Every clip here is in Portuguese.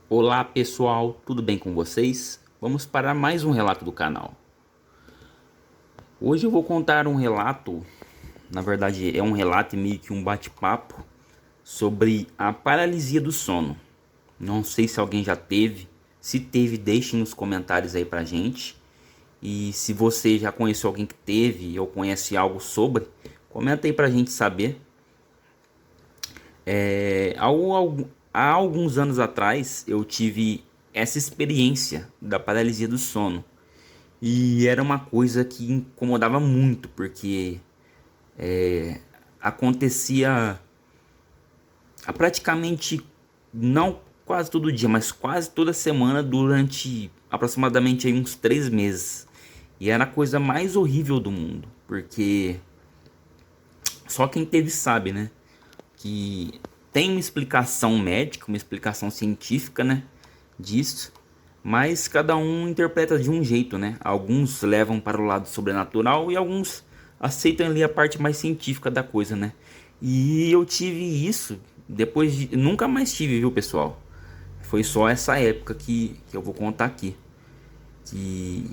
Olá pessoal, tudo bem com vocês? Vamos para mais um relato do canal. Hoje eu vou contar um relato, na verdade é um relato e meio que um bate-papo sobre a paralisia do sono. Não sei se alguém já teve, se teve, deixe nos comentários aí pra gente. E se você já conheceu alguém que teve ou conhece algo sobre, comenta aí pra gente saber. Há alguns anos atrás eu tive essa experiência da paralisia do sono. E era uma coisa que incomodava muito, porque acontecia praticamente, não quase todo dia, mas quase toda semana durante aproximadamente aí uns 3 meses. E era a coisa mais horrível do mundo, porque só quem teve sabe, né? Que tem uma explicação médica, uma explicação científica, né, disso, mas cada um interpreta de um jeito, né? Alguns levam para o lado sobrenatural e alguns aceitam ali a parte mais científica da coisa, né? E eu tive isso depois de... Nunca mais tive, viu, pessoal? Foi só essa época que eu vou contar aqui. Que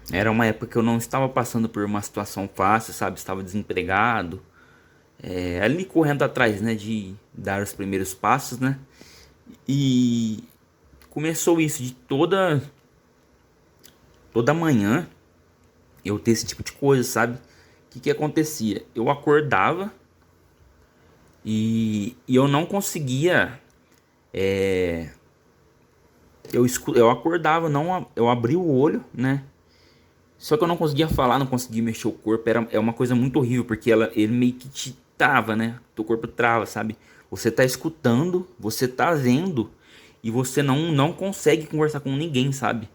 era uma época que eu não estava passando por uma situação fácil, sabe? Estava desempregado, ali correndo atrás, né, de dar os primeiros passos, né? E começou isso de toda manhã eu ter esse tipo de coisa, sabe? O que acontecia? Eu acordava e eu não conseguia. Eu acordava, não, eu abri o olho, né? Só que eu não conseguia falar, não conseguia mexer o corpo. É uma coisa muito horrível, porque ele meio que te trava, né? Teu corpo trava, sabe? Você tá escutando, você tá vendo, e você não consegue conversar com ninguém, sabe?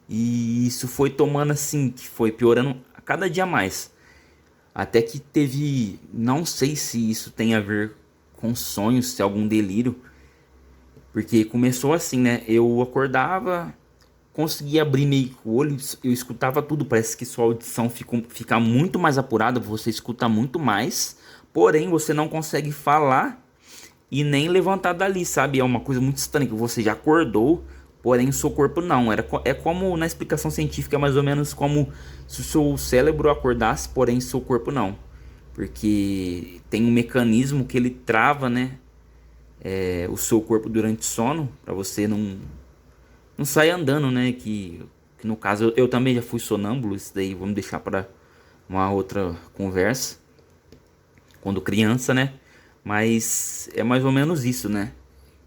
E isso foi tomando assim, que foi piorando a cada dia mais. Até que teve, não sei se isso tem a ver com sonhos, se é algum delírio, porque começou assim, né? Eu acordava, conseguia abrir meio que o olho, eu escutava tudo, parece que sua audição fica muito mais apurada, você escuta muito mais, porém você não consegue falar e nem levantar dali, sabe? É uma coisa muito estranha, que você já acordou, porém o seu corpo não. É como na explicação científica, é mais ou menos como se o seu cérebro acordasse, porém seu corpo não. Porque tem um mecanismo que ele trava, né? O seu corpo durante o sono, para você não sair andando, né? Que no caso eu também já fui sonâmbulo, isso daí vamos deixar para uma outra conversa, quando criança, né? Mas é mais ou menos isso, né?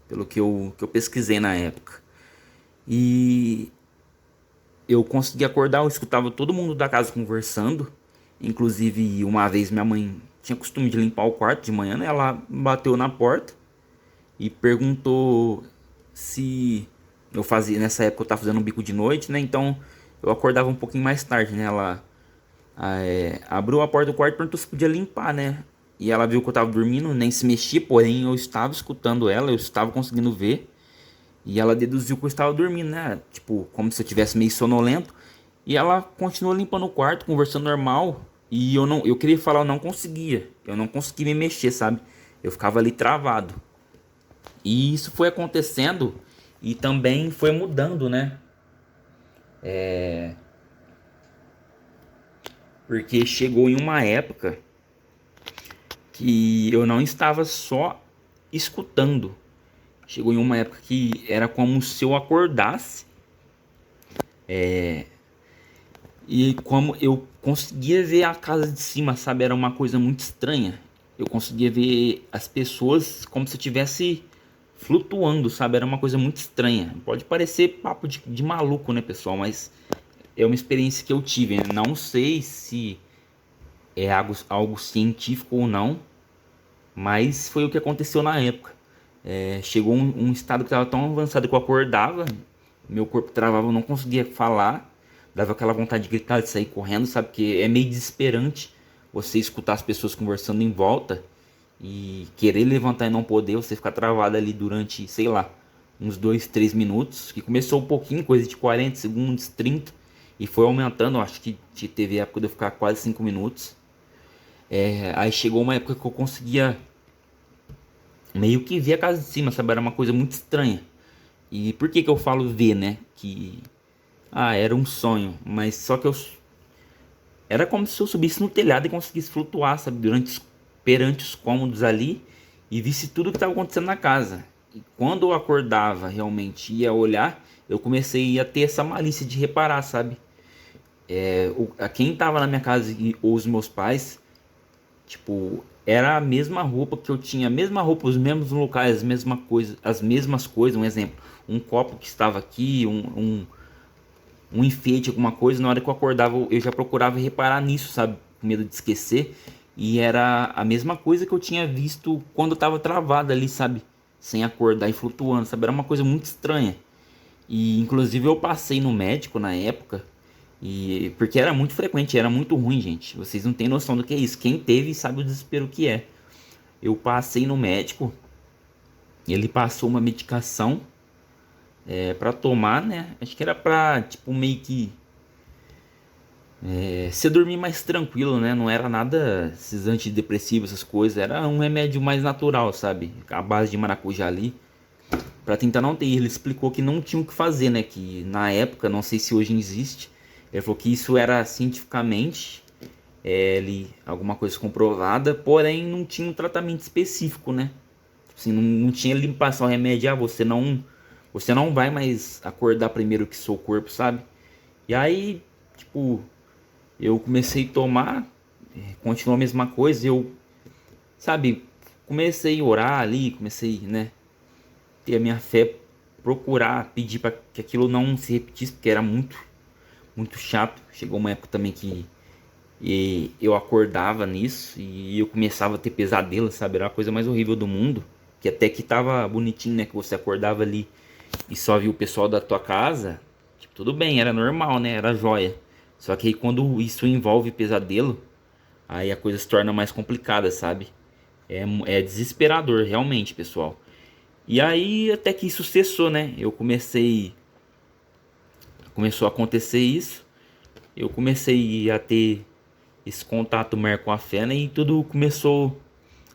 Pelo que eu pesquisei na época. E eu consegui acordar, eu escutava todo mundo da casa conversando. Inclusive, uma vez minha mãe tinha costume de limpar o quarto de manhã, né? Ela bateu na porta e perguntou se eu fazia. Nessa época eu tava fazendo um bico de noite, né? Então eu acordava um pouquinho mais tarde, né? Ela abriu a porta do quarto e perguntou se podia limpar, né? E ela viu que eu tava dormindo, nem se mexia, porém eu estava escutando ela, eu estava conseguindo ver. E ela deduziu que eu estava dormindo, né? Tipo, como se eu tivesse meio sonolento. E ela continuou limpando o quarto, conversando normal. E eu queria falar, eu não conseguia. Eu não conseguia me mexer, sabe? Eu ficava ali travado. E isso foi acontecendo e também foi mudando, né? Porque chegou em uma época que eu não estava só escutando. Chegou em uma época que era como se eu acordasse e como eu conseguia ver a casa de cima, sabe? Era uma coisa muito estranha. Eu conseguia ver as pessoas como se eu estivesse flutuando, sabe? Era uma coisa muito estranha. Pode parecer papo de maluco, né, pessoal? Mas é uma experiência que eu tive, né? Não sei se é algo científico ou não, mas foi o que aconteceu na época. Chegou um estado que estava tão avançado que eu acordava, meu corpo travava, eu não conseguia falar, dava aquela vontade de gritar, de sair correndo, sabe? Que é meio desesperante você escutar as pessoas conversando em volta e querer levantar e não poder, você ficar travado ali durante, sei lá, uns 2, 3 minutos, que começou um pouquinho, coisa de 40 segundos, 30, e foi aumentando, acho que teve época de eu ficar quase 5 minutos. Aí chegou uma época que eu conseguia meio que ver a casa de cima, sabe? Era uma coisa muito estranha. E por que que eu falo ver, né? Que era um sonho, mas só que eu era como se eu subisse no telhado e conseguisse flutuar, sabe? Perante os cômodos ali e visse tudo que estava acontecendo na casa. E quando eu acordava, realmente ia olhar, eu comecei a ter essa malícia de reparar, sabe? A quem tava na minha casa ou os meus pais, tipo, era a mesma roupa que eu tinha, a mesma roupa, os mesmos locais, as mesmas coisas. Um exemplo, um copo que estava aqui, um enfeite, alguma coisa. Na hora que eu acordava, eu já procurava reparar nisso, sabe? Com medo de esquecer. E era a mesma coisa que eu tinha visto quando eu tava travado ali, sabe? Sem acordar e flutuando, sabe? Era uma coisa muito estranha. E inclusive eu passei no médico na época. E porque era muito frequente, era muito ruim, gente. Vocês não têm noção do que é isso. Quem teve sabe o desespero que é. Eu passei no médico, ele passou uma medicação para tomar, né? Acho que era pra, tipo, meio que você dormir mais tranquilo, né? Não era nada esses antidepressivos, essas coisas. Era um remédio mais natural, sabe? A base de maracujá ali. Pra tentar não ter. Ele explicou que não tinha o que fazer, né? Que na época, não sei se hoje existe. Ele falou que isso era cientificamente alguma coisa comprovada, porém não tinha um tratamento específico, né? Assim, não tinha ele passar o remédio. Você não vai mais acordar primeiro que seu corpo, sabe? E aí, tipo, eu comecei a tomar, continuou a mesma coisa. Eu, sabe, comecei a orar ali, comecei, né, ter a minha fé, procurar, pedir para que aquilo não se repetisse, porque era muito chato. Chegou uma época também que eu acordava nisso e eu começava a ter pesadelo, sabe? Era a coisa mais horrível do mundo. Que até que tava bonitinho, né? Que você acordava ali e só via o pessoal da tua casa. Tipo, tudo bem, era normal, né? Era joia. Só que aí quando isso envolve pesadelo, aí a coisa se torna mais complicada, sabe? É desesperador, realmente, pessoal. E aí até que isso cessou, né? Começou a acontecer isso. Eu comecei a ter esse contato maior com a fé, né? E tudo começou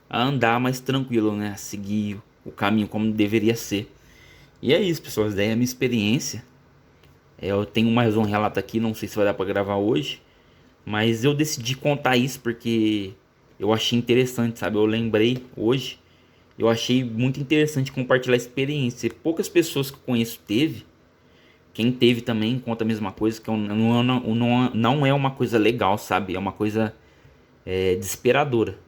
a andar mais tranquilo, né? A seguir o caminho como deveria ser. E é isso, pessoal. Essa daí é a minha experiência. Eu tenho mais um relato aqui, não sei se vai dar pra gravar hoje. Mas eu decidi contar isso porque eu achei interessante, sabe? Eu lembrei hoje. Eu achei muito interessante compartilhar a experiência. Poucas pessoas que eu conheço teve. Quem teve também conta a mesma coisa. Que não é uma coisa legal, sabe? É uma coisa desesperadora.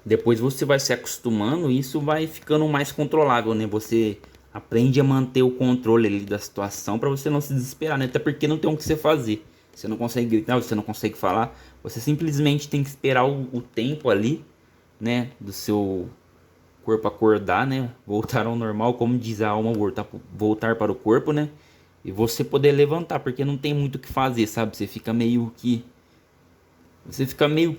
Depois você vai se acostumando e isso vai ficando mais controlável, né? Você aprende a manter o controle ali da situação para você não se desesperar, né? Até porque não tem o que você fazer. Você não consegue gritar, você não consegue falar. Você simplesmente tem que esperar o tempo ali, né? Do seu corpo acordar, né? Voltar ao normal, como diz a alma, voltar para o corpo, né? E você poder levantar, porque não tem muito o que fazer, sabe? Você fica meio que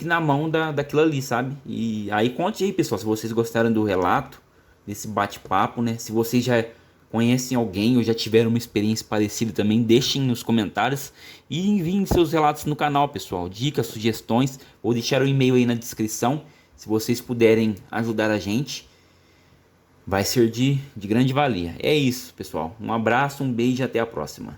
na mão daquilo ali, sabe? E aí conte aí, pessoal, se vocês gostaram do relato, desse bate-papo, né? Se vocês já conhecem alguém ou já tiveram uma experiência parecida também, deixem nos comentários e enviem seus relatos no canal, pessoal. Dicas, sugestões, vou deixar o e-mail aí na descrição. Se vocês puderem ajudar a gente, vai ser de grande valia. É isso, pessoal. Um abraço, um beijo e até a próxima.